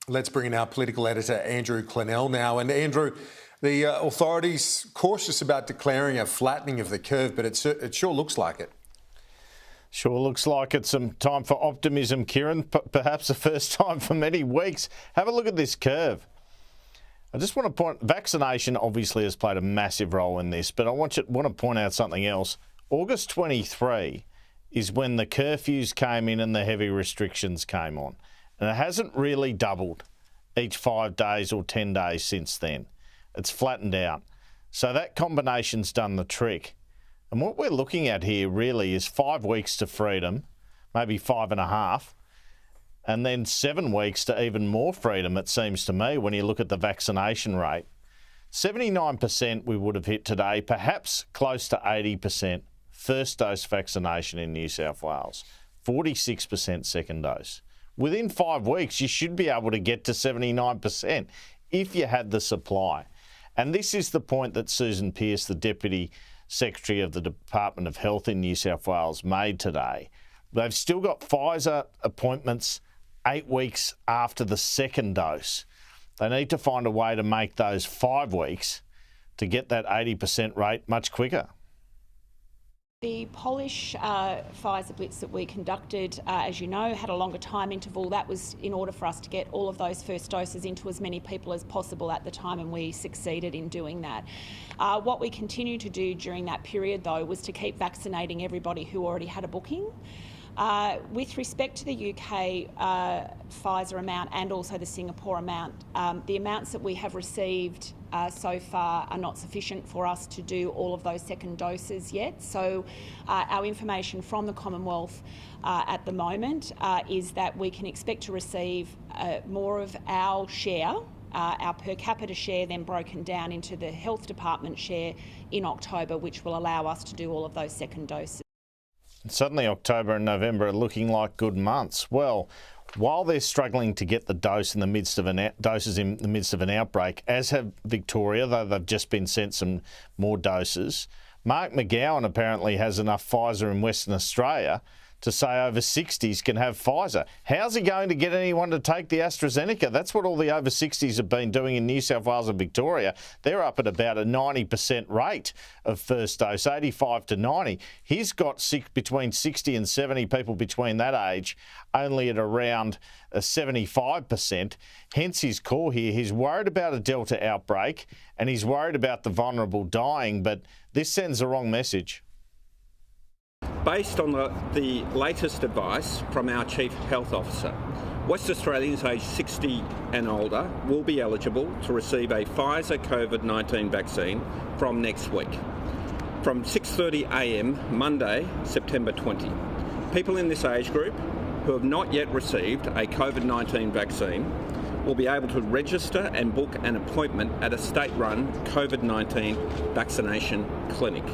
Let's bring in our political editor, Andrew Clennell, now. And Andrew, the authorities cautious about declaring a flattening of the curve, but it sure looks like it. Sure looks like it's some time for optimism, Kieran. Perhaps the first time for many weeks. Have a look at this curve. I just want to point, vaccination obviously has played a massive role in this, but I want to point out something else. August 23 is when the curfews came in and the heavy restrictions came on. And it hasn't really doubled each 5 days or 10 days since then. It's flattened out. So that combination's done the trick. And what we're looking at here really is 5 weeks to freedom, maybe 5.5, and then 7 weeks to even more freedom, it seems to me, when you look at the vaccination rate. 79% we would have hit today, perhaps close to 80% first dose vaccination in New South Wales, 46% second dose. Within 5 weeks, you should be able to get to 79% if you had the supply. And this is the point that Susan Pearce, the Deputy Secretary of the Department of Health in New South Wales, made today. They've still got Pfizer appointments 8 weeks after the second dose. They need to find a way to make those 5 weeks to get that 80% rate much quicker. The Polish Pfizer blitz that we conducted, as you know, had a longer time interval. That was in order for us to get all of those first doses into as many people as possible at the time, and we succeeded in doing that. What we continued to do during that period, though, was to keep vaccinating everybody who already had a booking. With respect to the UK Pfizer amount and also the Singapore amount, the amounts that we have received so far are not sufficient for us to do all of those second doses yet. So our information from the Commonwealth at the moment is that we can expect to receive more of our share, our per capita share, then broken down into the Health Department share in October, which will allow us to do all of those second doses. Suddenly October and November are looking like good months. Well, while they're struggling to get the doses in the midst of an outbreak, as have Victoria, though they've just been sent some more doses, Mark McGowan apparently has enough Pfizer in Western Australia to say over 60s can have Pfizer. How's he going to get anyone to take the AstraZeneca? That's what all the over 60s have been doing in New South Wales and Victoria. They're up at about a 90% rate of first dose, 85 to 90. He's got between 60 and 70 people between that age, only at around 75%. Hence his call here. He's worried about a Delta outbreak and he's worried about the vulnerable dying, but this sends the wrong message. Based on the latest advice from our Chief Health Officer, West Australians aged 60 and older will be eligible to receive a Pfizer COVID-19 vaccine from next week, from 6:30 a.m. Monday, September 20. People in this age group who have not yet received a COVID-19 vaccine will be able to register and book an appointment at a state-run COVID-19 vaccination clinic.